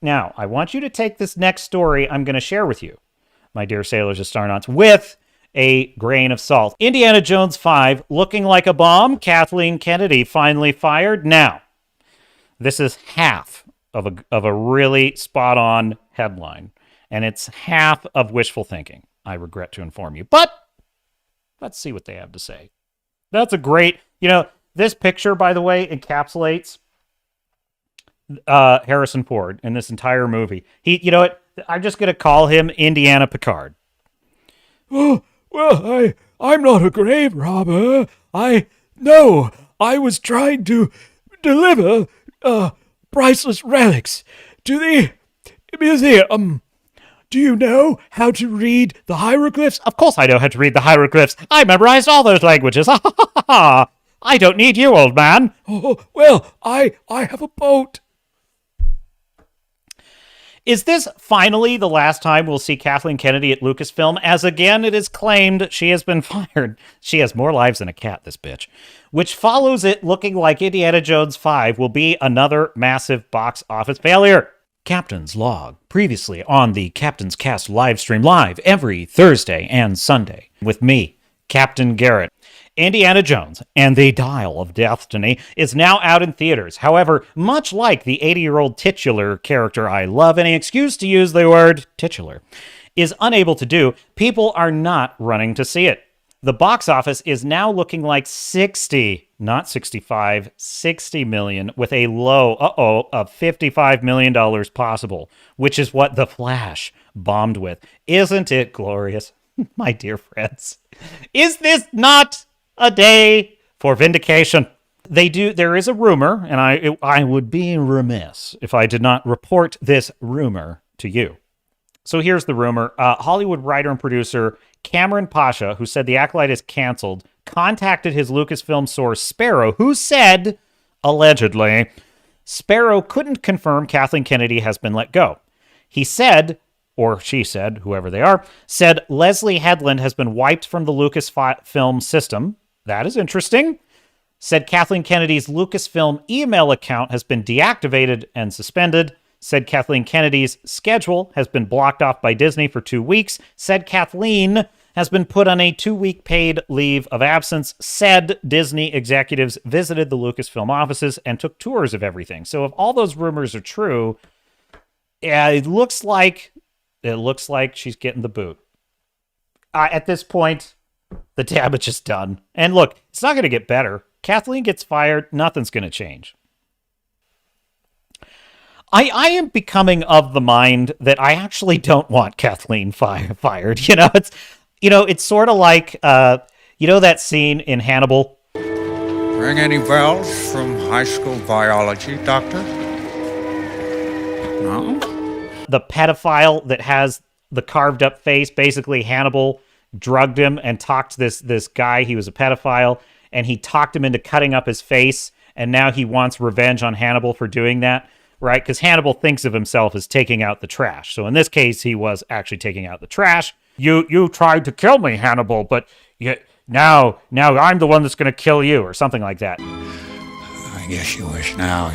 Now, I want you to take this next story I'm going to share with you, my dear sailors and starnauts, with a grain of salt. Indiana Jones 5, looking like a bomb. Kathleen Kennedy finally fired. Now, this is half of a really spot-on headline, and it's half of wishful thinking, I regret to inform you. But let's see what they have to say. That's a great, this picture, by the way, encapsulates Harrison Ford in this entire movie. I'm just going to call him Indiana Picard. Oh, well, I'm not a grave robber. I was trying to deliver priceless relics to the museum. Do you know how to read the hieroglyphs? Of course I know how to read the hieroglyphs. I memorized all those languages. Ha ha ha ha. I don't need you, old man. Oh, well, I have a boat. Is this finally the last time we'll see Kathleen Kennedy at Lucasfilm? As again, it is claimed she has been fired. She has more lives than a cat, this bitch. Which follows it looking like Indiana Jones 5 will be another massive box office failure. Captain's Log, previously on the Captain's Cast live stream, live every Thursday and Sunday with me, Captain Garrett. Indiana Jones and the Dial of Destiny is now out in theaters. However, much like the 80-year-old titular character I love any excuse to use the word titular is unable to do, people are not running to see it. The box office is now looking like 60, not 65, 60 million with a low, of $55 million possible, which is what The Flash bombed with. Isn't it glorious, my dear friends? Is this not a day for vindication? There is a rumor, and I would be remiss if I did not report this rumor to you. So here's the rumor. Hollywood writer and producer Cameron Pasha, who said The Acolyte is canceled, contacted his Lucasfilm source Sparrow, who said, allegedly, Sparrow couldn't confirm Kathleen Kennedy has been let go. He said, or she said, whoever they are, said Leslie Headland has been wiped from the Lucasfilm system. That is interesting. Said Kathleen Kennedy's Lucasfilm email account has been deactivated and suspended. Said Kathleen Kennedy's schedule has been blocked off by Disney for 2 weeks. Said Kathleen has been put on a 2-week paid leave of absence. Said Disney executives visited the Lucasfilm offices and took tours of everything. So if all those rumors are true, yeah, it looks like she's getting the boot. At this point, the damage is done. And look, it's not going to get better. Kathleen gets fired, nothing's going to change. I am becoming of the mind that I actually don't want Kathleen fired. It's sort of like, that scene in Hannibal. Ring any bells from high school biology, Doctor? No? The pedophile that has the carved up face, basically Hannibal drugged him and talked to this guy. He was a pedophile, and he talked him into cutting up his face, and now he wants revenge on Hannibal for doing that. Right? Because Hannibal thinks of himself as taking out the trash. So in this case, he was actually taking out the trash. You tried to kill me, Hannibal, but now I'm the one that's going to kill you, or something like that. I guess you wish now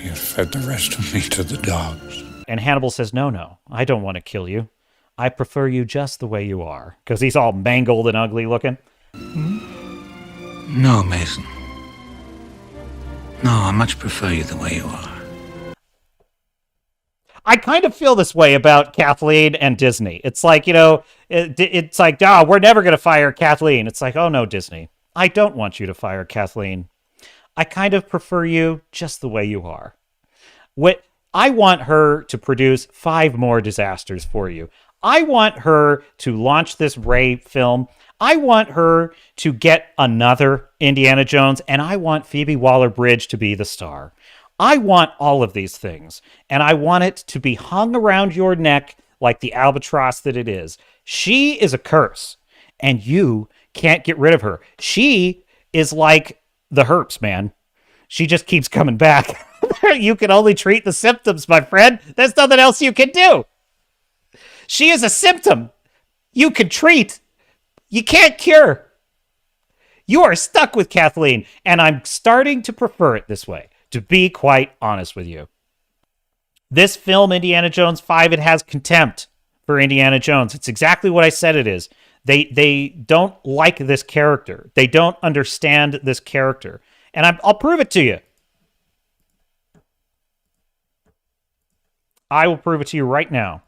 you fed the rest of me to the dogs. And Hannibal says, no, I don't want to kill you. I prefer you just the way you are. Because he's all mangled and ugly looking. No, Mason. No, I much prefer you the way you are. I kind of feel this way about Kathleen and Disney. It's like, it's like, we're never going to fire Kathleen. It's like, oh no, Disney. I don't want you to fire Kathleen. I kind of prefer you just the way you are. I want her to produce 5 more disasters for you. I want her to launch this Rey film. I want her to get another Indiana Jones, and I want Phoebe Waller-Bridge to be the star. I want all of these things, and I want it to be hung around your neck like the albatross that it is. She is a curse, and you can't get rid of her. She is like the herpes, man. She just keeps coming back. You can only treat the symptoms, my friend. There's nothing else you can do. She is a symptom. You can treat. You can't cure. You are stuck with Kathleen, and I'm starting to prefer it this way, to be quite honest with you. This film, Indiana Jones 5, it has contempt for Indiana Jones. It's exactly what I said it is. They don't like this character. They don't understand this character. And I'll prove it to you. I will prove it to you right now.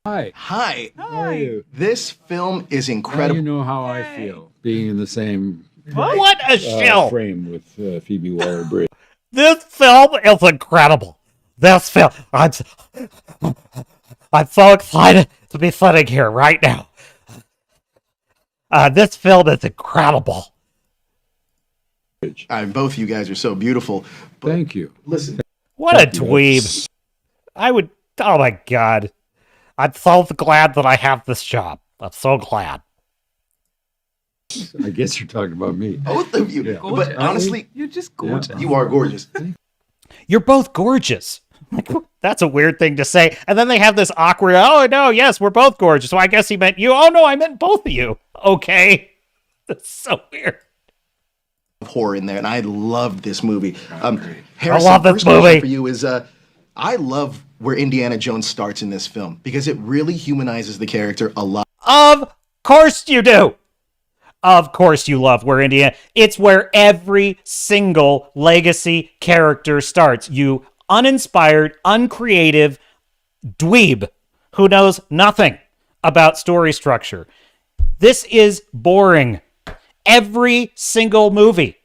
Hi. Hi. How are you? This film is Now incredible. you know how I feel being in the same What a shill! frame with Phoebe Waller-Bridge. This film is incredible. This film, I'm so excited to be sitting here right now. This film is incredible. Both of you guys are so beautiful. But Thank you. listen, What a dweeb. I would, oh my God. I'm so glad that I have this job. I'm so glad. I guess you're talking about me. both of you. Yeah. But honestly, You're just gorgeous. you are gorgeous. You're both gorgeous. Like, that's a weird thing to say. And then they have this awkward, oh no, yes, we're both gorgeous. So I guess he meant you. Oh no, I meant both of you. Okay. That's so weird. Horror in there, and I loved this movie. Harrison, I love this first question movie. for you is, I love where Indiana Jones starts in this film because it really humanizes the character a lot. Of course you do. Of course you love where Indiana. It's where every single legacy character starts. You uninspired, uncreative dweeb who knows nothing about story structure. This is boring. Every single movie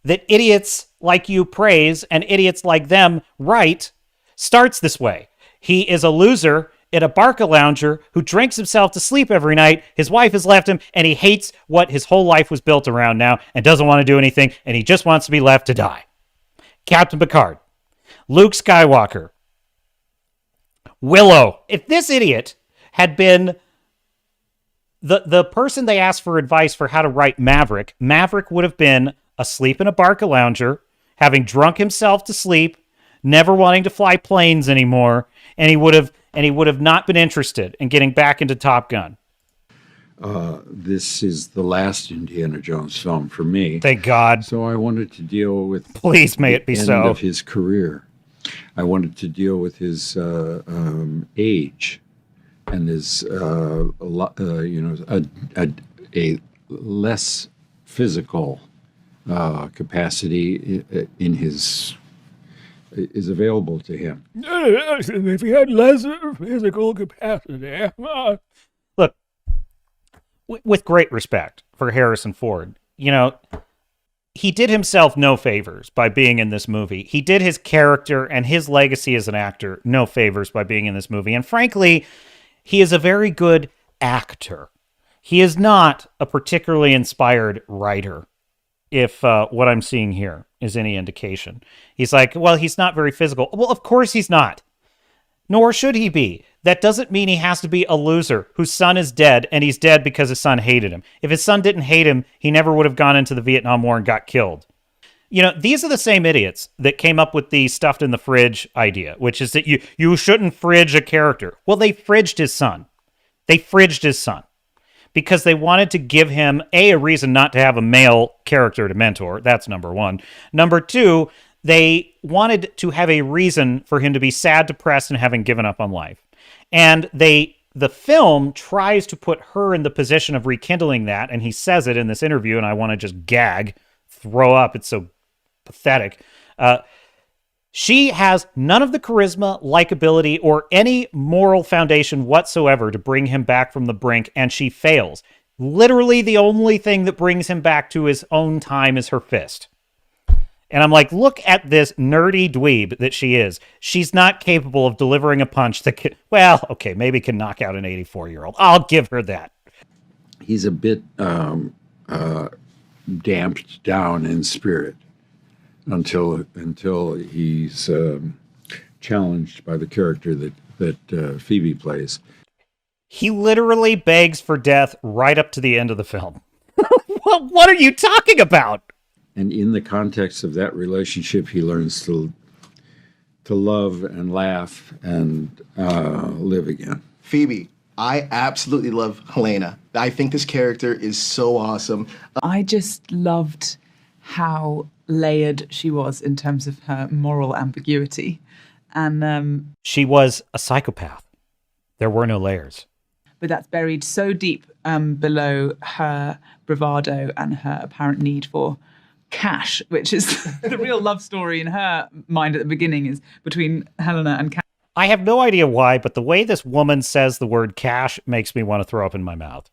that idiots like you praise and idiots like them write starts this way. He is a loser in a barca lounger who drinks himself to sleep every night. His wife has left him, and he hates what his whole life was built around now and doesn't want to do anything, and he just wants to be left to die. Captain Picard, Luke Skywalker, Willow. If this idiot had been the person they asked for advice for how to write Maverick, Maverick would have been asleep in a barca lounger, having drunk himself to sleep, never wanting to fly planes anymore, and he would have not been interested in getting back into Top Gun. This is the last Indiana Jones film for me. Thank God. So I wanted to deal with Please may it be the end so. of his career. I wanted to deal with his age and his a less physical capacity in his is available to him. If he had less physical capacity. Look, with great respect for Harrison Ford, he did himself no favors by being in this movie. He did his character and his legacy as an actor no favors by being in this movie. And frankly, he is a very good actor. He is not a particularly inspired writer, if what I'm seeing here is any indication. He's like, well, he's not very physical. Well, of course he's not. Nor should he be. That doesn't mean he has to be a loser whose son is dead, and he's dead because his son hated him. If his son didn't hate him, he never would have gone into the Vietnam War and got killed. These are the same idiots that came up with the stuffed in the fridge idea, which is that you shouldn't fridge a character. Well, they fridged his son. They fridged his son because they wanted to give him, a reason not to have a male character to mentor. That's number one. Number two, they wanted to have a reason for him to be sad, depressed, and having given up on life. And the film tries to put her in the position of rekindling that, and he says it in this interview, and I want to just gag, throw up. It's so pathetic. She has none of the charisma, likability, or any moral foundation whatsoever to bring him back from the brink, and she fails. Literally, the only thing that brings him back to his own time is her fist. And I'm like, look at this nerdy dweeb that she is. She's not capable of delivering a punch that can, maybe can knock out an 84-year-old. I'll give her that. He's a bit damped down in spirit until he's challenged by the character that Phoebe plays. He literally begs for death right up to the end of the film. What are you talking about? And in the context of that relationship, he learns to love and laugh and live again. Phoebe, I absolutely love Helena. I think this character is so awesome. I just loved how layered she was in terms of her moral ambiguity. And She was a psychopath. There were no layers. but that's buried so deep below her bravado and her apparent need for cash, which is the real love story in her mind at the beginning, is between Helena and I have no idea why, but the way this woman says the word cash makes me want to throw up in my mouth.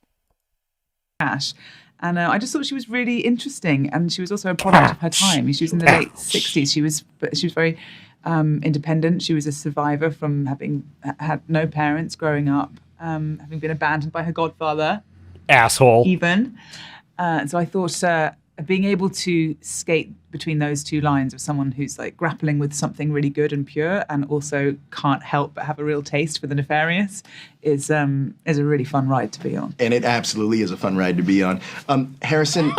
Cash. And I just thought she was really interesting, and she was also a product of her time. She was in the late 60s. She was very independent. She was a survivor from having had no parents growing up, having been abandoned by her godfather, Asshole. even. So I thought being able to skate between those two lines of someone who's like grappling with something really good and pure and also can't help but have a real taste for the nefarious is a really fun ride to be on. And it absolutely is a fun ride to be on. Harrison.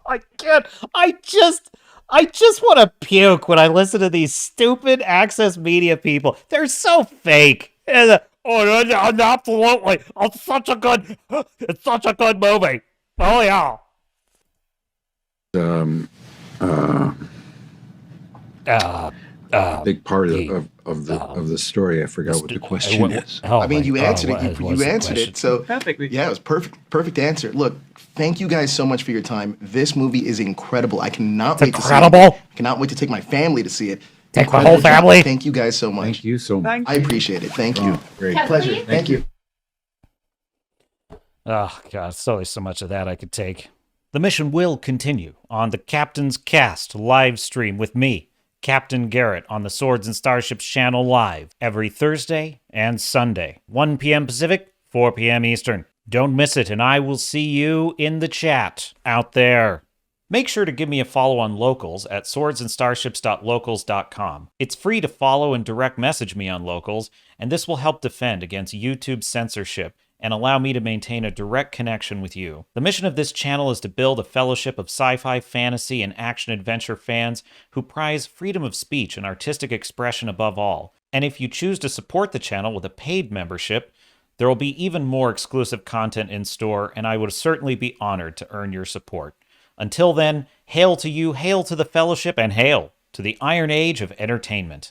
I can't. I just want to puke when I listen to these stupid Access Media people. They're so fake. Absolutely. It's such a good movie. Oh, yeah. Big part of the story. I forgot what the question is. I mean, you answered it. You answered it. So Perfectly. Yeah, it was perfect answer. Look, thank you guys so much for your time. This movie is incredible. I cannot wait to see it. incredible. I cannot wait to take my family to see it. Take my Incredible whole job. family. Thank you guys so much. Thank you so much. Thank I appreciate it. Thank you. Great. Pleasure. Thank you. Oh, God, there's only so much of that I could take. The mission will continue on the Captain's Cast live stream with me, Captain Garrett, on the Swords and Starships channel live every Thursday and Sunday, 1 p.m. Pacific, 4 p.m. Eastern. Don't miss it, and I will see you in the chat out there. Make sure to give me a follow on Locals at swordsandstarships.locals.com. It's free to follow and direct message me on Locals, and this will help defend against YouTube censorship and allow me to maintain a direct connection with you. The mission of this channel is to build a fellowship of sci-fi, fantasy, and action-adventure fans who prize freedom of speech and artistic expression above all. And if you choose to support the channel with a paid membership, there will be even more exclusive content in store, and I would certainly be honored to earn your support. Until then, hail to you, hail to the fellowship, and hail to the Iron Age of entertainment.